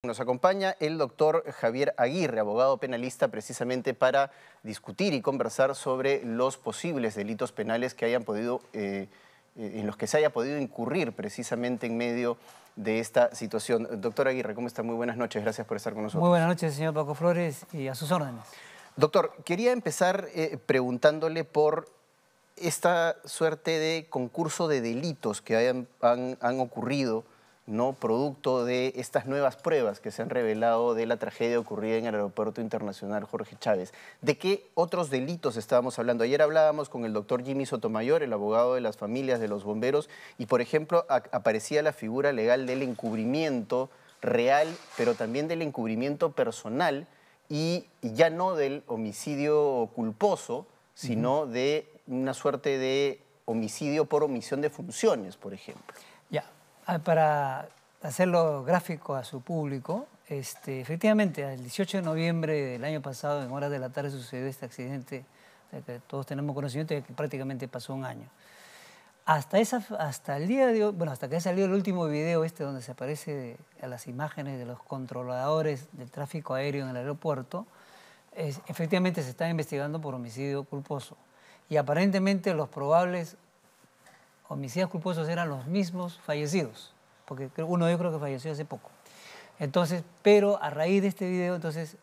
Nos acompaña el doctor Javier Aguirre, abogado penalista, precisamente para discutir y conversar sobre los posibles delitos penales que hayan podido, en los que se haya podido incurrir precisamente en medio de esta situación. Doctor Aguirre, ¿cómo está? Muy buenas noches, gracias por estar con nosotros. Muy buenas noches, señor Paco Flores, y a sus órdenes. Doctor, quería empezar preguntándole por esta suerte de concurso de delitos que han ocurrido, ¿no?, producto de estas nuevas pruebas que se han revelado de la tragedia ocurrida en el Aeropuerto Internacional Jorge Chávez. ¿De qué otros delitos estábamos hablando? Ayer hablábamos con el doctor Jimmy Sotomayor, el abogado de las familias de los bomberos, y por ejemplo aparecía la figura legal del encubrimiento real, pero también del encubrimiento personal, y ya no del homicidio culposo, sino de una suerte de homicidio por omisión de funciones, por ejemplo. Ya, para hacerlo gráfico a su público, efectivamente, el 18 de noviembre del año pasado, en horas de la tarde, sucedió este accidente, que todos tenemos conocimiento de que prácticamente pasó un año. Hasta el día de hoy, bueno, hasta que salió el último video donde se aparece a las imágenes de los controladores del tráfico aéreo en el aeropuerto, efectivamente se está investigando por homicidio culposo. Y aparentemente los probables homicidios culposos eran los mismos fallecidos, porque uno de ellos creo que falleció hace poco. Entonces, pero a raíz de este video, entonces,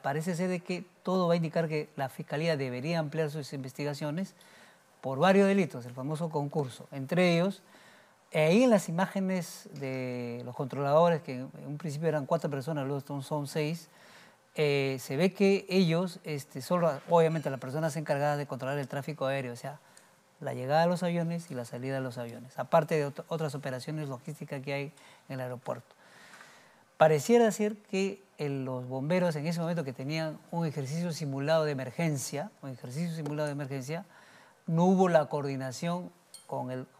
parece ser de que todo va a indicar que la Fiscalía debería ampliar sus investigaciones por varios delitos, el famoso concurso. Entre ellos, ahí en las imágenes de los controladores, que en un principio eran 4 personas, luego son 6, se ve que ellos, obviamente las personas encargadas de controlar el tráfico aéreo, o sea, la llegada de los aviones y la salida de los aviones, aparte de otras operaciones logísticas que hay en el aeropuerto. Pareciera ser que los bomberos en ese momento, que tenían un ejercicio simulado de emergencia, no hubo la coordinación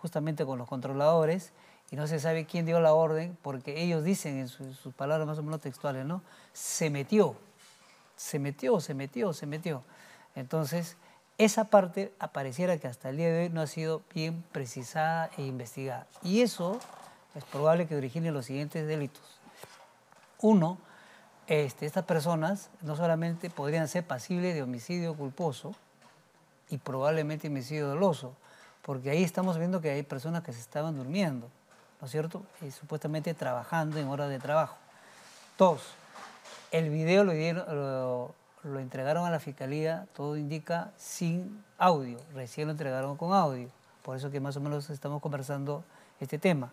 justamente con los controladores, y no se sabe quién dio la orden, porque ellos dicen en sus palabras más o menos textuales, ¿no? Se metió. Entonces, esa parte pareciera que hasta el día de hoy no ha sido bien precisada e investigada. Y eso es probable que origine los siguientes delitos. Uno, estas personas no solamente podrían ser pasibles de homicidio culposo y probablemente homicidio doloso, porque ahí estamos viendo que hay personas que se estaban durmiendo, ¿no es cierto? Y supuestamente trabajando en horas de trabajo. Dos, el video lo entregaron a la Fiscalía, todo indica, sin audio. Recién lo entregaron con audio. Por eso que más o menos estamos conversando este tema.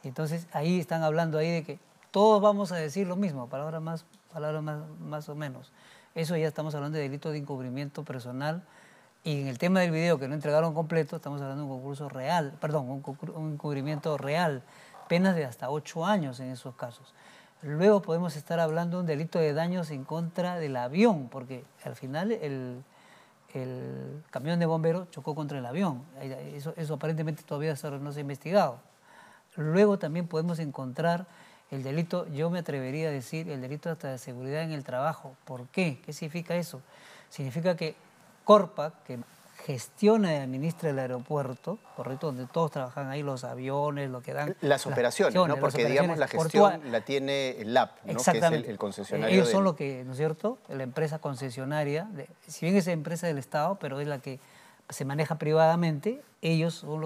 Entonces, ahí están hablando de que todos vamos a decir lo mismo, palabras más o menos. Eso ya estamos hablando de delito de encubrimiento personal. Y en el tema del video, que no entregaron completo, estamos hablando de un concurso real, perdón, un encubrimiento real, penas de hasta 8 años en esos casos. Luego podemos estar hablando de un delito de daños en contra del avión, porque al final el camión de bomberos chocó contra el avión. Eso aparentemente todavía no se ha investigado. Luego también podemos encontrar el delito, yo me atrevería a decir, el delito hasta de seguridad en el trabajo. ¿Por qué? ¿Qué significa eso? Significa que Corpac, que gestiona y administra el aeropuerto, correcto, donde todos trabajan ahí, los aviones, lo que dan... Las operaciones, ¿no? Porque digamos la gestión la tiene el LAP, ¿no? Exactamente. Que es el concesionario. Ellos son lo que, ¿no es cierto?, la empresa concesionaria, si bien es empresa del Estado, pero es la que se maneja privadamente, ellos son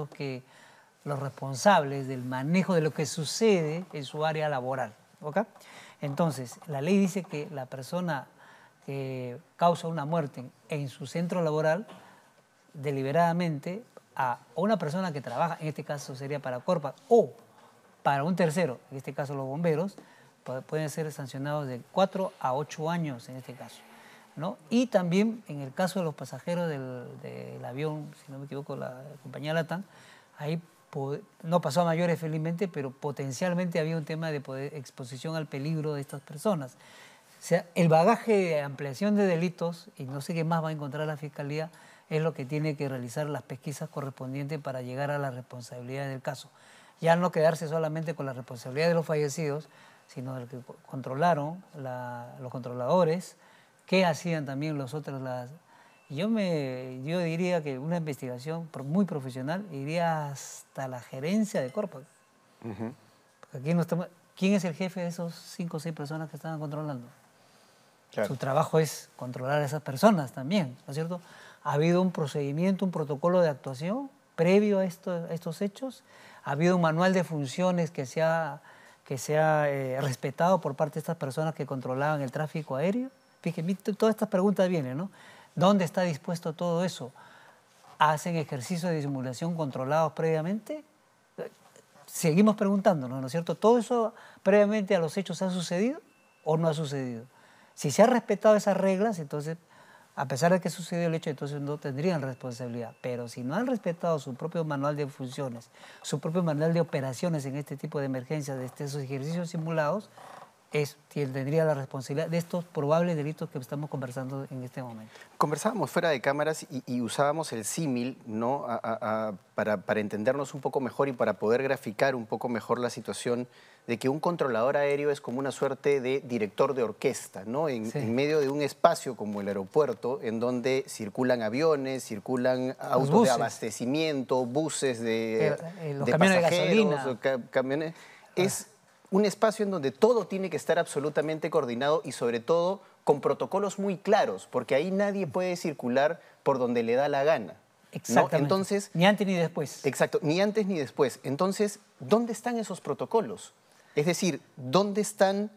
los responsables del manejo de lo que sucede en su área laboral, ¿ok? Entonces, la ley dice que la persona que causa una muerte en su centro laboral, deliberadamente a una persona que trabaja, en este caso sería para Corpac, o para un tercero, en este caso los bomberos, pueden ser sancionados de 4 a 8 años en este caso, ¿no? Y también en el caso de los pasajeros del avión, si no me equivoco, la compañía LATAM, ahí no pasó a mayores felizmente, pero potencialmente había un tema de exposición al peligro de estas personas. O sea, el bagaje de ampliación de delitos, y no sé qué más va a encontrar la Fiscalía, es lo que tiene que realizar las pesquisas correspondientes para llegar a la responsabilidad del caso. Ya no quedarse solamente con la responsabilidad de los fallecidos, sino del que controlaron, los controladores, qué hacían también los otros. Yo diría que una investigación muy profesional iría hasta la gerencia de Corpac. Porque aquí no estamos... ¿quién es el jefe de esos 5 o 6 personas que estaban controlando? Claro. Su trabajo es controlar a esas personas también, ¿no es cierto? ¿Ha habido un procedimiento, un protocolo de actuación previo a estos hechos? ¿Ha habido un manual de funciones que se ha respetado por parte de estas personas que controlaban el tráfico aéreo? Fíjense, todas estas preguntas vienen, ¿no? ¿Dónde está dispuesto todo eso? ¿Hacen ejercicios de simulación controlados previamente? Seguimos preguntándonos, ¿no es cierto? ¿Todo eso previamente a los hechos ha sucedido o no ha sucedido? Si se han respetado esas reglas, entonces, a pesar de que sucedió el hecho, entonces no tendrían responsabilidad. Pero si no han respetado su propio manual de funciones, su propio manual de operaciones en este tipo de emergencias, de esos ejercicios simulados, quien tendría la responsabilidad de estos probables delitos que estamos conversando en este momento. Conversábamos fuera de cámaras y usábamos el símil, ¿no? Para entendernos un poco mejor y para poder graficar un poco mejor la situación de que un controlador aéreo es como una suerte de director de orquesta, ¿no? En medio de un espacio como el aeropuerto, en donde circulan aviones, circulan autos de abastecimiento, buses de camiones pasajeros, de gasolina. camiones. Es un espacio en donde todo tiene que estar absolutamente coordinado y sobre todo con protocolos muy claros, porque ahí nadie puede circular por donde le da la gana. Exactamente. ¿No? Entonces, ni antes ni después. Exacto, ni antes ni después. Entonces, ¿dónde están esos protocolos? Es decir, ¿dónde están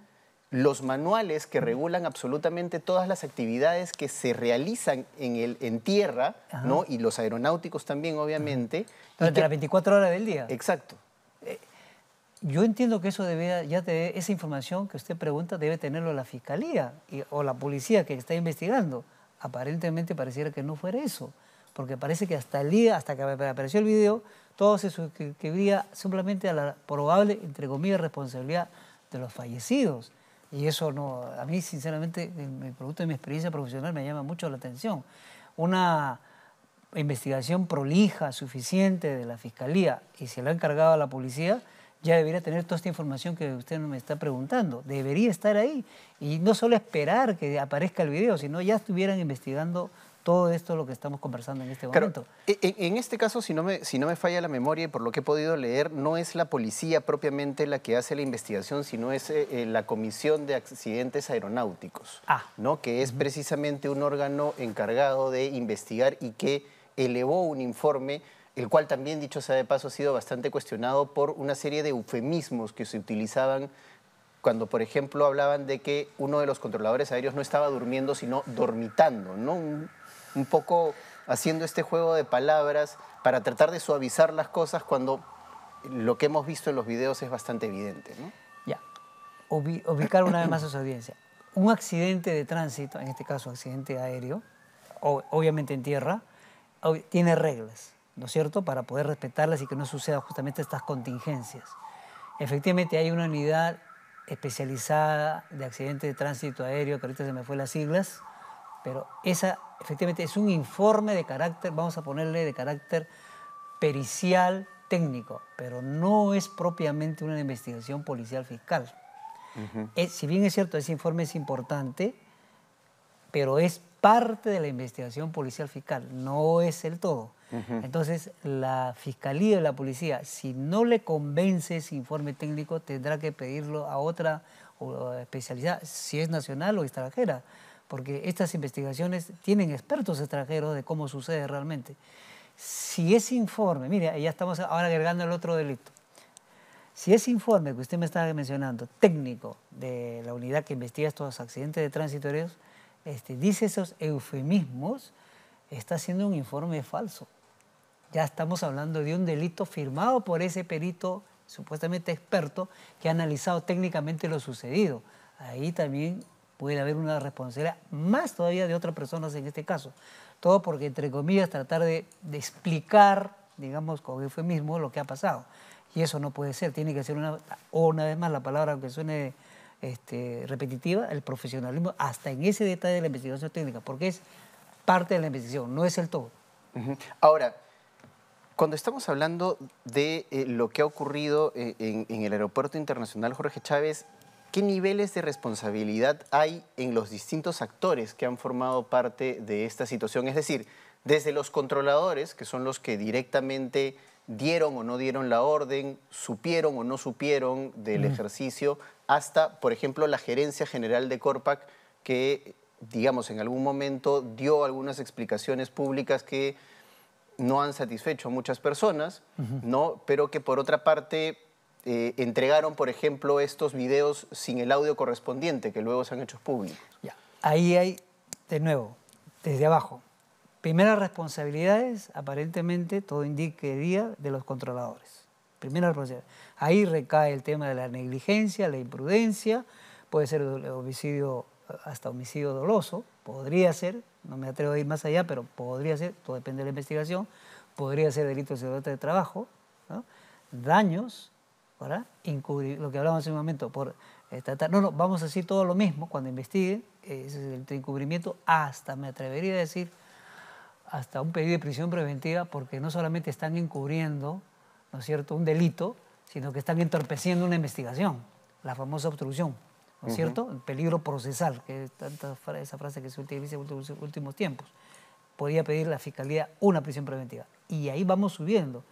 los manuales que regulan absolutamente todas las actividades que se realizan en tierra, ¿no? Y los aeronáuticos también, obviamente? Durante las 24 horas del día. Exacto. Yo entiendo que eso esa información que usted pregunta debe tenerlo la Fiscalía o la policía que está investigando. Aparentemente pareciera que no fuera eso, porque parece que hasta que apareció el video, todo se suscribía simplemente a la probable, entre comillas, responsabilidad de los fallecidos. Y eso no, a mí sinceramente, en producto de mi experiencia profesional, me llama mucho la atención. Una investigación prolija, suficiente de la Fiscalía, y se la ha encargado a la policía, ya debería tener toda esta información que usted me está preguntando. Debería estar ahí. Y no solo esperar que aparezca el video, sino ya estuvieran investigando todo esto lo que estamos conversando en este momento. Claro, en este caso, si no me falla la memoria y por lo que he podido leer, no es la policía propiamente la que hace la investigación, sino es la Comisión de Accidentes Aeronáuticos, ¿no? Que es precisamente un órgano encargado de investigar y que elevó un informe, el cual también, dicho sea de paso, ha sido bastante cuestionado por una serie de eufemismos que se utilizaban cuando, por ejemplo, hablaban de que uno de los controladores aéreos no estaba durmiendo, sino dormitando, ¿no? Un poco haciendo este juego de palabras para tratar de suavizar las cosas cuando lo que hemos visto en los videos es bastante evidente, ¿no? Ya, ubicar una vez más a su audiencia. Un accidente de tránsito, en este caso accidente aéreo, obviamente en tierra, tiene reglas, ¿no es cierto?, para poder respetarlas y que no sucedan justamente estas contingencias. Efectivamente hay una unidad especializada de accidentes de tránsito aéreo, que ahorita se me fue las siglas, pero esa efectivamente es un informe de carácter, vamos a ponerle de carácter pericial técnico, pero no es propiamente una investigación policial fiscal. Si bien es cierto, ese informe es importante, pero es parte de la investigación policial fiscal, no es el todo. Entonces, la Fiscalía y la Policía, si no le convence ese informe técnico, tendrá que pedirlo a otra especialidad, si es nacional o extranjera, porque estas investigaciones tienen expertos extranjeros de cómo sucede realmente. Si ese informe, mire, ya estamos ahora agregando el otro delito. Si ese informe que usted me estaba mencionando, técnico, de la unidad que investiga estos accidentes de tránsito aéreos, dice esos eufemismos, está haciendo un informe falso. Ya estamos hablando de un delito firmado por ese perito supuestamente experto que ha analizado técnicamente lo sucedido. Ahí también puede haber una responsabilidad más todavía de otras personas en este caso. Todo porque, entre comillas, tratar de explicar, digamos, con eufemismo lo que ha pasado. Y eso no puede ser. Tiene que ser una vez más la palabra, aunque suene repetitiva, el profesionalismo, hasta en ese detalle de la investigación técnica, porque es parte de la investigación, no es el todo. Ahora, cuando estamos hablando de lo que ha ocurrido en el Aeropuerto Internacional Jorge Chávez, ¿qué niveles de responsabilidad hay en los distintos actores que han formado parte de esta situación? Es decir, desde los controladores, que son los que directamente dieron o no dieron la orden, supieron o no supieron del ejercicio, hasta, por ejemplo, la Gerencia General de Corpac, que, digamos, en algún momento dio algunas explicaciones públicas que no han satisfecho a muchas personas, ¿no? Pero que por otra parte entregaron, por ejemplo, estos videos sin el audio correspondiente, que luego se han hecho públicos. Ya. Ahí hay, de nuevo, desde abajo, primeras responsabilidades, aparentemente todo indicaría, de los controladores. Primera responsabilidad. Ahí recae el tema de la negligencia, la imprudencia, puede ser homicidio, hasta homicidio doloso, podría ser, no me atrevo a ir más allá, pero podría ser, todo depende de la investigación, podría ser delito de seguridad de trabajo, ¿no? Daños, ¿verdad? Lo que hablábamos hace un momento, por tratar, no, vamos a decir todo lo mismo cuando investiguen, ese es el encubrimiento, hasta, me atrevería a decir, hasta un pedido de prisión preventiva, porque no solamente están encubriendo, ¿no es cierto?, un delito, sino que están entorpeciendo una investigación, la famosa obstrucción, ¿no es cierto? El peligro procesal, que es esa frase que se utiliza en los últimos tiempos. Podía pedir la Fiscalía una prisión preventiva. Y ahí vamos subiendo.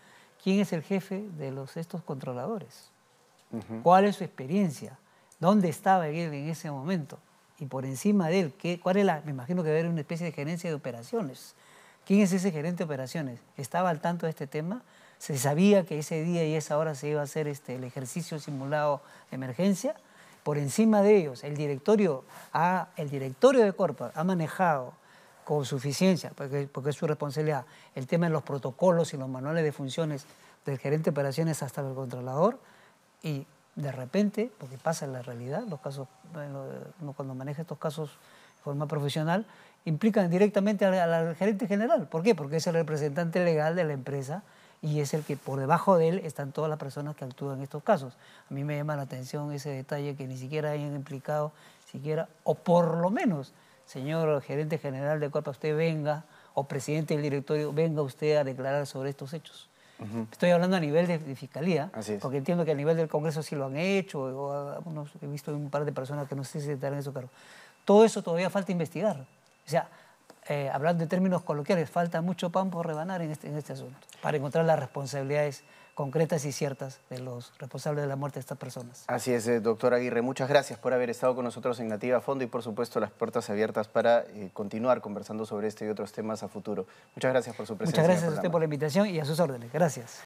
¿Quién es el jefe de estos controladores? ¿Cuál es su experiencia? ¿Dónde estaba él en ese momento? Y por encima de él, ¿cuál es me imagino que debe haber una especie de gerencia de operaciones. ¿Quién es ese gerente de operaciones? ¿Estaba al tanto de este tema? ¿Se sabía que ese día y esa hora se iba a hacer el ejercicio simulado de emergencia? Por encima de ellos, el directorio de Corpac ha manejado con suficiencia, porque es su responsabilidad, el tema de los protocolos y los manuales de funciones del gerente de operaciones hasta el controlador, y de repente, porque pasa en la realidad, los casos, cuando maneja estos casos de forma profesional, implican directamente al gerente general. ¿Por qué? Porque es el representante legal de la empresa y es el que por debajo de él están todas las personas que actúan en estos casos. A mí me llama la atención ese detalle que ni siquiera hayan implicado, o por lo menos, señor gerente general de Corpac, usted venga, o presidente del directorio, venga usted a declarar sobre estos hechos. Estoy hablando a nivel de fiscalía, porque entiendo que a nivel del Congreso sí lo han hecho, he visto un par de personas que no sé si estarán en esos cargos. Todo eso todavía falta investigar. O sea, hablando en términos coloquiales, falta mucho pan por rebanar en este asunto, para encontrar las responsabilidades concretas y ciertas de los responsables de la muerte de estas personas. Así es, doctor Aguirre. Muchas gracias por haber estado con nosotros en Nativa a Fondo y, por supuesto, las puertas abiertas para continuar conversando sobre este y otros temas a futuro. Muchas gracias por su presencia. Muchas gracias a usted por la invitación y a sus órdenes. Gracias.